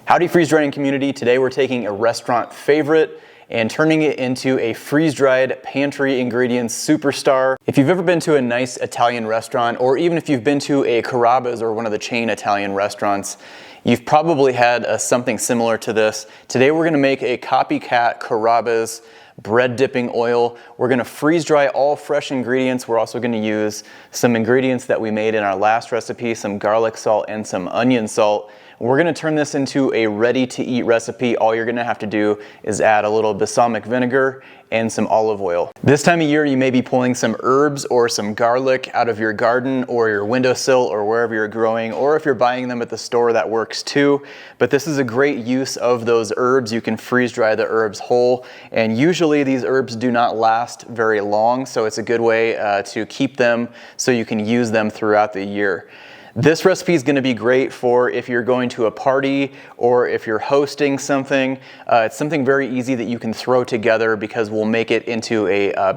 Howdy freeze drying community. Today we're taking a restaurant favorite and turning it into a freeze-dried pantry ingredients superstar. If you've ever been to a nice Italian restaurant, or even if you've been to a Carrabba's or one of the chain Italian restaurants, you've probably had something similar to this. Today we're gonna make a copycat Carrabba's bread dipping oil. We're gonna freeze dry all fresh ingredients. We're also gonna use some ingredients that we made in our last recipe, some garlic salt and some onion salt. We're gonna turn this into a ready to eat recipe. All you're gonna have to do is add a little balsamic vinegar and some olive oil. This time of year, you may be pulling some herbs or some garlic out of your garden or your windowsill or wherever you're growing, or if you're buying them at the store, that works too. But this is a great use of those herbs. You can freeze dry the herbs whole, and usually these herbs do not last very long, so it's a good way to keep them so you can use them throughout the year. This recipe is going to be great for if you're going to a party or if you're hosting something. It's something very easy that you can throw together because we'll make it into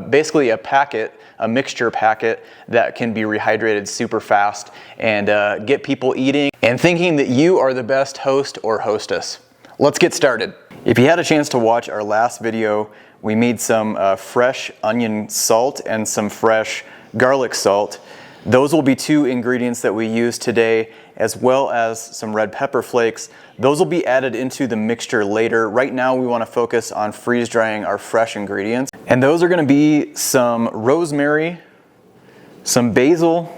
basically a packet, a mixture packet that can be rehydrated super fast and get people eating and thinking that you are the best host or hostess. Let's get started. If you had a chance to watch our last video, we made some fresh onion salt and some fresh garlic salt. Those will be two ingredients that we use today, as well as some red pepper flakes. Those will be added into the mixture later. Right now we want to focus on freeze drying our fresh ingredients. And those are going to be some rosemary, some basil,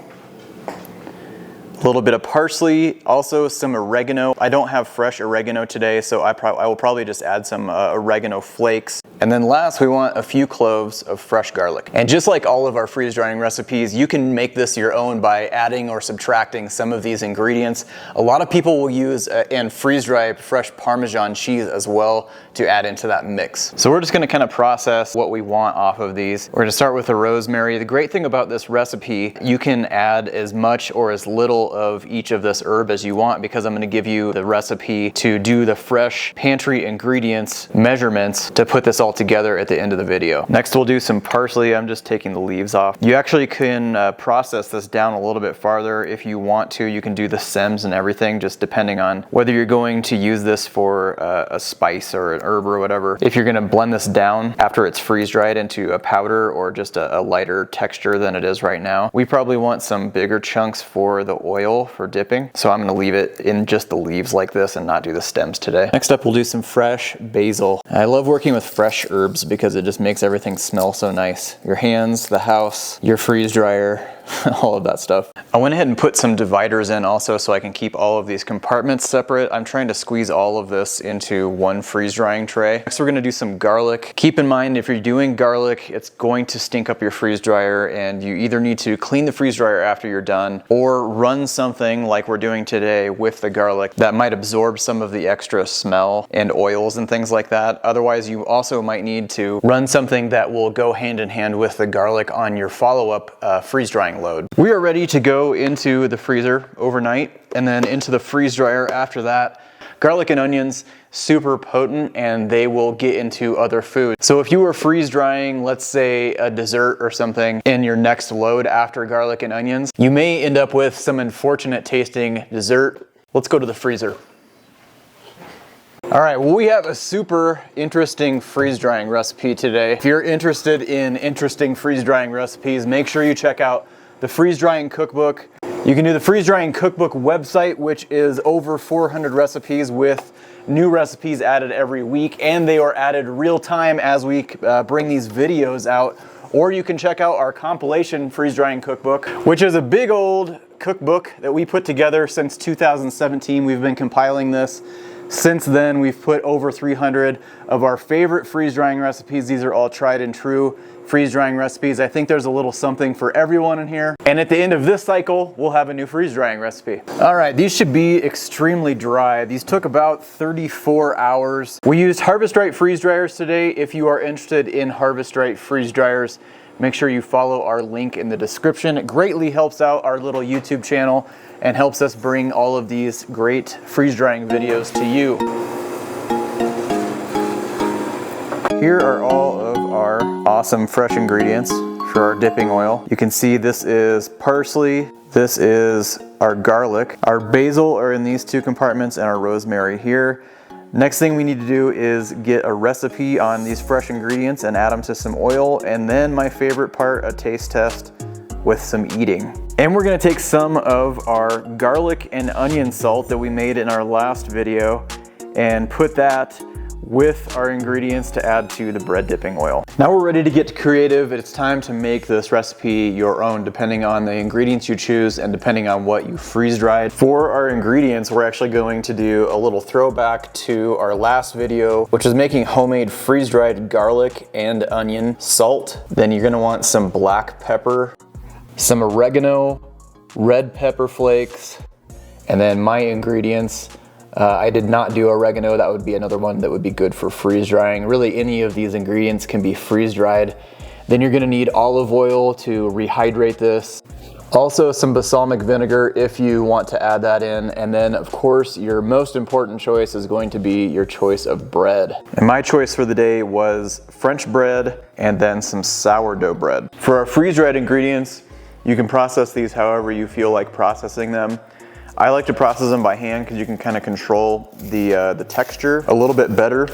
a little bit of parsley, also some oregano. I don't have fresh oregano today, so I will probably just add some oregano flakes. And then last, we want a few cloves of fresh garlic. And just like all of our freeze drying recipes, you can make this your own by adding or subtracting some of these ingredients. A lot of people will use and freeze dry fresh Parmesan cheese as well to add into that mix. So we're just gonna kind of process what we want off of these. We're gonna start with the rosemary. The great thing about this recipe, you can add as much or as little of each of this herb as you want, because I'm gonna give you the recipe to do the fresh pantry ingredients measurements to put this all together at the end of the video. Next we'll do some parsley. I'm just taking the leaves off. You actually can process this down a little bit farther if you want to. You can do the stems and everything, just depending on whether you're going to use this for a spice or an herb or whatever. If you're gonna blend this down after it's freeze dried into a powder or just a lighter texture than it is right now, we probably want some bigger chunks for the oil for dipping. So I'm gonna leave it in just the leaves like this and not do the stems today. Next up we'll do some fresh basil. I love working with fresh herbs because it just makes everything smell so nice. Your hands, the house, your freeze dryer, all of that stuff. I went ahead and put some dividers in also so I can keep all of these compartments separate. I'm trying to squeeze all of this into one freeze drying tray. Next we're gonna do some garlic. Keep in mind, if you're doing garlic, it's going to stink up your freeze dryer, and you either need to clean the freeze dryer after you're done or run something like we're doing today with the garlic that might absorb some of the extra smell and oils and things like that. Otherwise, you also might need to run something that will go hand in hand with the garlic on your follow-up freeze drying load. We are ready to go into the freezer overnight and then into the freeze dryer after that. Garlic and onions, super potent, and they will get into other food. So if you were freeze drying, let's say a dessert or something in your next load after garlic and onions, you may end up with some unfortunate tasting dessert. Let's go to the freezer. All right, well, we have a super interesting freeze drying recipe today. If you're interested in interesting freeze drying recipes, make sure you check out the freeze drying cookbook. You can do the freeze drying cookbook website, which is over 400 recipes with new recipes added every week, and they are added real time as we bring these videos out. Or you can check out our compilation freeze drying cookbook, which is a big old cookbook that we put together since 2017. We've been compiling this. Since then, we've put over 300 of our favorite freeze drying recipes. These are all tried and true freeze drying recipes. I think there's a little something for everyone in here. And at the end of this cycle, we'll have a new freeze drying recipe. All right, these should be extremely dry. These took about 34 hours. We used Harvest Right freeze dryers today. If you are interested in Harvest Right freeze dryers, make sure you follow our link in the description. It greatly helps out our little YouTube channel and helps us bring all of these great freeze drying videos to you. Here are all of our awesome fresh ingredients for our dipping oil. You can see this is parsley, this is our garlic. Our basil are in these 2 compartments and our rosemary here. Next thing we need to do is get a recipe on these fresh ingredients and add them to some oil, and then my favorite part, a taste test with some eating. And we're gonna take some of our garlic and onion salt that we made in our last video and put that with our ingredients to add to the bread dipping oil. Now we're ready to get creative. It's time to make this recipe your own, depending on the ingredients you choose and depending on what you freeze dried. For our ingredients, we're actually going to do a little throwback to our last video, which is making homemade freeze dried garlic and onion salt. Then you're gonna want some black pepper, some oregano, red pepper flakes, and then my ingredients. I did not do oregano. That would be another one that would be good for freeze drying. Really, any of these ingredients can be freeze dried. Then you're gonna need olive oil to rehydrate this. Also some balsamic vinegar if you want to add that in. And then of course, your most important choice is going to be your choice of bread. And my choice for the day was French bread and then some sourdough bread. For our freeze dried ingredients, you can process these however you feel like processing them. I like to process them by hand because you can kind of control the texture a little bit better.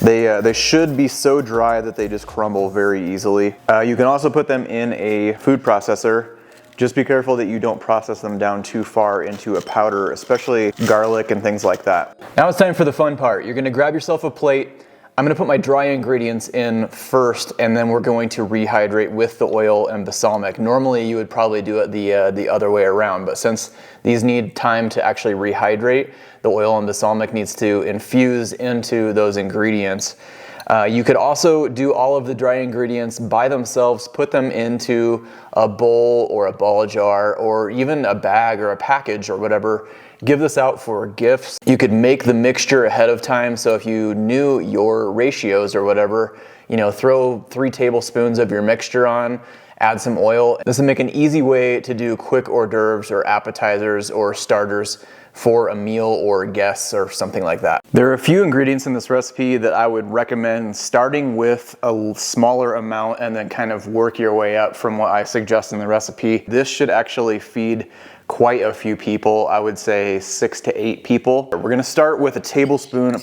They should be so dry that they just crumble very easily. You can also put them in a food processor. Just be careful that you don't process them down too far into a powder, especially garlic and things like that. Now it's time for the fun part. You're gonna grab yourself a plate. I'm gonna put my dry ingredients in first, and then we're going to rehydrate with the oil and balsamic. Normally you would probably do it the other way around, but since these need time to actually rehydrate, the oil and balsamic needs to infuse into those ingredients. You could also do all of the dry ingredients by themselves, put them into a bowl or a ball jar or even a bag or a package or whatever. Give this out for gifts. You could make the mixture ahead of time, so if you knew your ratios or whatever, you know, throw 3 tablespoons of your mixture on, add some oil. This will make an easy way to do quick hors d'oeuvres or appetizers or starters for a meal or guests or something like that. There are a few ingredients in this recipe that I would recommend starting with a smaller amount and then kind of work your way up from what I suggest in the recipe. This should actually feed quite a few people. I would say 6 to 8 people. We're gonna start with a tablespoon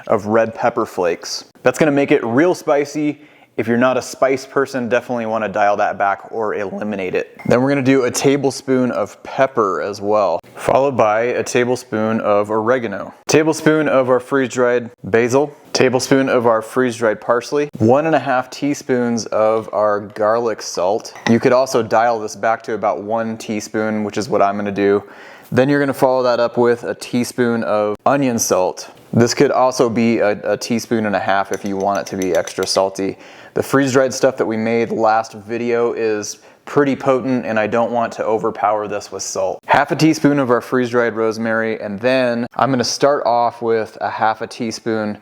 of red pepper flakes. That's gonna make it real spicy. If you're not a spice person, definitely want to dial that back or eliminate it. Then we're going to do a tablespoon of pepper as well, followed by a tablespoon of oregano, tablespoon of our freeze-dried basil, tablespoon of our freeze-dried parsley, 1.5 teaspoons of our garlic salt. You could also dial this back to about 1 teaspoon, which is what I'm going to do. Then you're going to follow that up with a teaspoon of onion salt. This could also be a teaspoon and a half if you want it to be extra salty. The freeze-dried stuff that we made last video is pretty potent, and I don't want to overpower this with salt. 1/2 teaspoon of our freeze-dried rosemary, and then I'm going to start off with 1/2 teaspoon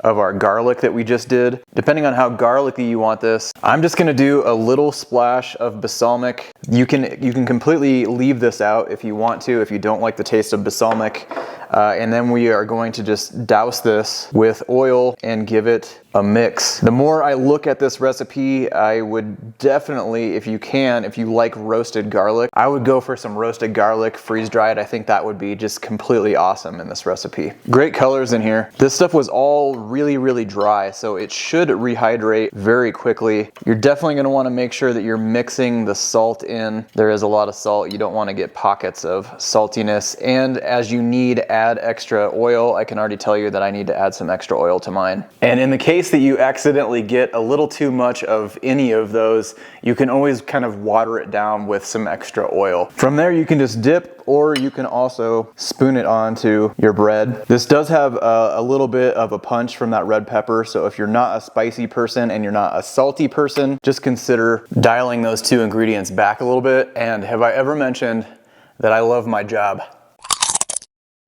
of our garlic that we just did. Depending on how garlicky you want this, I'm just gonna do a little splash of balsamic. You can completely leave this out if you want to, if you don't like the taste of balsamic. And then we are going to just douse this with oil and give it a mix. The more I look at this recipe, I would definitely, if you like roasted garlic, I would go for some roasted garlic freeze-dried. I think that would be just completely awesome in this recipe. Great colors in here. This stuff was all really, really dry, so it should rehydrate very quickly. You're definitely gonna wanna make sure that you're mixing the salt in. There is a lot of salt. You don't wanna get pockets of saltiness. And as you need, add extra oil. I can already tell you that I need to add some extra oil to mine. And in the case that you accidentally get a little too much of any of those, you can always kind of water it down with some extra oil. From there you can just dip, or you can also spoon it onto your bread. This does have a little bit of a punch from that red pepper, so if you're not a spicy person and you're not a salty person, just consider dialing those 2 ingredients back a little bit. And have I ever mentioned that I love my job?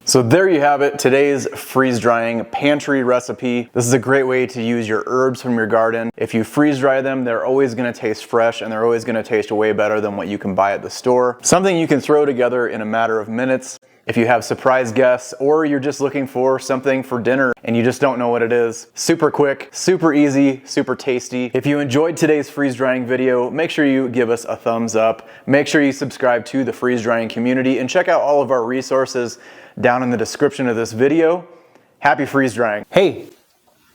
So there you have it, today's freeze drying pantry recipe. This is a great way to use your herbs from your garden. If you freeze dry them, they're always gonna taste fresh and they're always gonna taste way better than what you can buy at the store. Something you can throw together in a matter of minutes. if you have surprise guests, or you're just looking for something for dinner and you just don't know what it is. Super quick, super easy, super tasty. If you enjoyed today's freeze drying video, make sure you give us a thumbs up. Make sure you subscribe to the freeze drying community and check out all of our resources down in the description of this video. Happy freeze drying. Hey,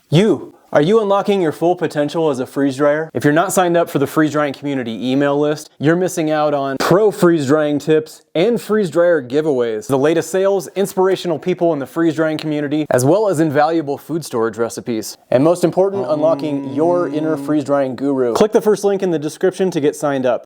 you. Are you unlocking your full potential as a freeze dryer? If you're not signed up for the freeze drying community email list, you're missing out on pro freeze drying tips and freeze dryer giveaways, the latest sales, inspirational people in the freeze drying community, as well as invaluable food storage recipes. And most important, unlocking your inner freeze drying guru. Click the first link in the description to get signed up.